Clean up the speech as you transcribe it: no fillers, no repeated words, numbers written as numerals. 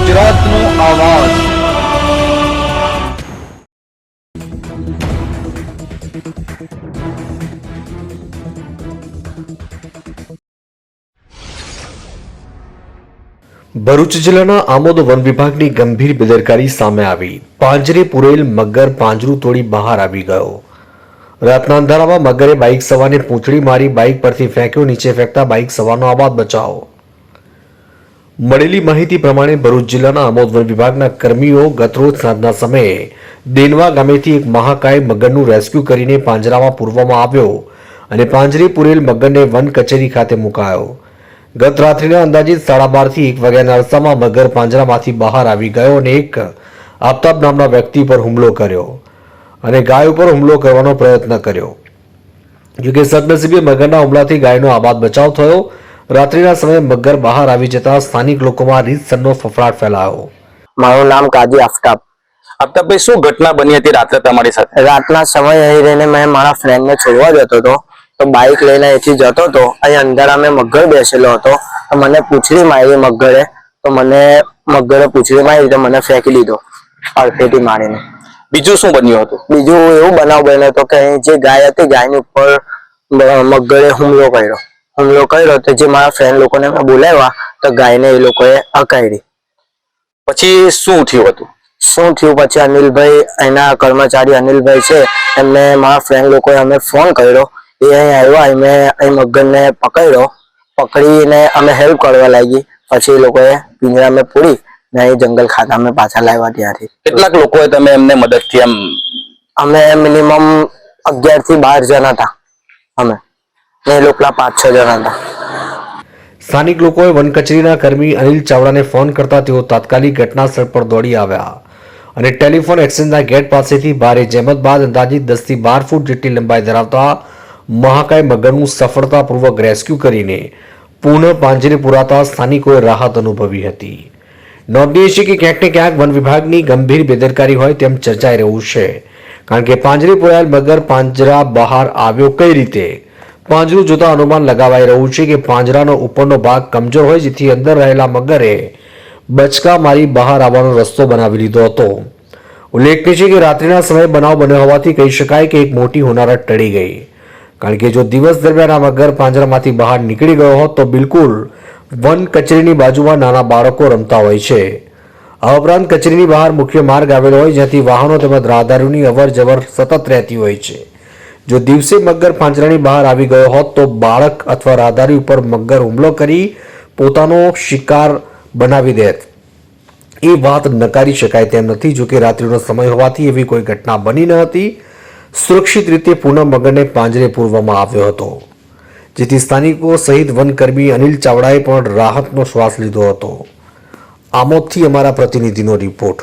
ગુજરાતનો આવાજ। ભરૂચ જિલ્લાના આમોદ વન વિભાગની ગંભીર બેદરકારી સામે આવી। પાંજરે પૂરેલ મગર પાંજરું તોડી બહાર આવી ગયો। રાતના અંધારામાં મગરે બાઇક સવારને પૂંછડી મારી બાઇક પરથી ફેંક્યો। નીચે ફેંકતા બાઇક સવારનો આબાદ બચાવ। મળેલી માહિતી પ્રમાણે ભરૂચ જિલ્લાના આમોદ વન વિભાગના કર્મીઓ ગતરોજ સાંજના સમયે દેનવા ગામેથી એક મહાકાય મગરનું રેસ્ક્યુ કરીને પાંજરામાં પૂરવામાં આવ્યો અને પાંજરે પૂરેલ મગરને વન કચેરી ખાતે મુકાયો। ગત રાત્રિના અંદાજિત 12:30 થી 1 વાગ્યાના અરસામાં મગર પાંજરામાંથી બહાર આવી ગયો અને એક આફતાબ નામના વ્યક્તિ પર હુમલો કર્યો અને ગાય ઉપર હુમલો કરવાનો પ્રયત્ન કર્યો। જોકે સદનસીબે મગરના હુમલાથી ગાયનો આબાદ બચાવ થયો। રાત્રિના સમયે મગર બહાર આવી જતા સ્થાનિક લોકોમાં રીતસરનો ફફડાટ ફેલાયો। મારું નામ કાજી આફતાબ। આફતાબભાઈ, શું ઘટના બની હતી રાત્રે તમારી સાથે? રાતના સમયે અહીં રહીને મેં મારા ફ્રેન્ડને છોડવા જતો હતો તો બાઇક લઈને અહીંથી જતો હતો। અહીં અંદર અમે મગર બેસેલો હતો તો મને પૂંછડી મારી મગરે, તો મને મગરે પૂંછડી મારી તો મને ફેંકી દીધો અડફેટી મારીને। બીજું શું બન્યું હતું? બીજું એવું બનાવ બન્યો હતો કે અહીં જે ગાય હતી ગાયની ઉપર મગરે હુમલો કર્યો તો જે મારા ફ્રેન્ડ લોકોને મેં બોલાવ્યા તો ગાયને એ લોકોએ હકારી। પછી શું થયું હતું? પછી અનિલભાઈ, એના કર્મચારી અનિલભાઈ છે, એમને મારા ફ્રેન્ડ લોકોએ અમે ફોન કર્યો। એ અહીં આવ્યા, અમે અહીં મગરને પકડીને અમે હેલ્પ કરવા લાગી। પછી એ લોકોએ પિંજરામાં પૂરી ને અહીં જંગલ ખાતામાં પાછા લાવ્યા। ત્યાંથી કેટલાક લોકોએ તમે એમને મદદથી અમે મિનિમમ 11 થી 12 જણા હતા અમે, ને એ લોકો 5-6 જણા હતા। સ્થાનિક લોકોએ વન કચેરીના કર્મી અનિલ ચાવડાને ફોન કરતા તેઓ તાત્કાલિક ઘટના સ્થળ પર દોડી આવ્યા અને ટેલિફોન એક્સચેન્જના ગેટ પાસેથી ભારે જહેમત બાદ અંદાજિત 10 થી 12 ફૂટ જેટલી લંબાઈ ધરાવતા મહાકાય મગરનું સફળતાપૂર્વક રેસ્ક્યુ કરીને પુનઃ પાંજરે પુરાતા સ્થાનિકોએ રાહત અનુભવી હતી। નોંધનીય છે કે ક્યાંક ને ક્યાંક વન વિભાગની ગંભીર બેદરકારી હોય તેમ ચર્ચાઈ રહ્યું છે, કારણ કે પાંજરે પુરાયેલ મગર પાંજરા બહાર આવ્યો કઈ રીતે? પાંજરું જોતા અનુમાન લગાવાઈ રહ્યું છે કે પાંજરાનો ઉપરનો ભાગ કમજોર હોય, જેથી અંદર રહેલા મગરે બચકા મારી બહાર આવવાનો રસ્તો બનાવી લીધો હતો। ઉલ્લેખનીય છે કે રાત્રિના સમયે બનાવ બન્યો હોવાથી કહી શકાય કે એક મોટી હોનારત ટળી ગઈ, કારણ કે જો દિવસ દરમિયાન આ મગર પાંજરામાંથી બહાર નીકળી ગયો હોત તો બિલકુલ વન કચેરીની બાજુમાં નાના બાળકો રમતા હોય છે। આ ઉપરાંત કચેરીની બહાર મુખ્ય માર્ગ આવેલો હોય, જ્યાંથી વાહનો તેમજ રાહદારીઓની અવર જવર સતત રહેતી હોય છે। જો દિવસે મગર પાંજરાની બહાર આવી ગયો હોત તો બાળક અથવા રાહદારી ઉપર મગર હુમલો કરી પોતાનો શિકાર બનાવી દેત, એ વાત નકારી શકાય તેમ નથી। જો કે રાત્રિનો સમય હોવાથી એવી કોઈ ઘટના બની ન હતી। સુરક્ષિત રીતે પુનઃ મગરને પાંજરે પૂરવામાં આવ્યો હતો, જેથી સ્થાનિકો સહિત વનકર્મી અનિલ ચાવડાએ પણ રાહતનો શ્વાસ લીધો હતો। આમોદથી અમારા પ્રતિનિધિનો રિપોર્ટ।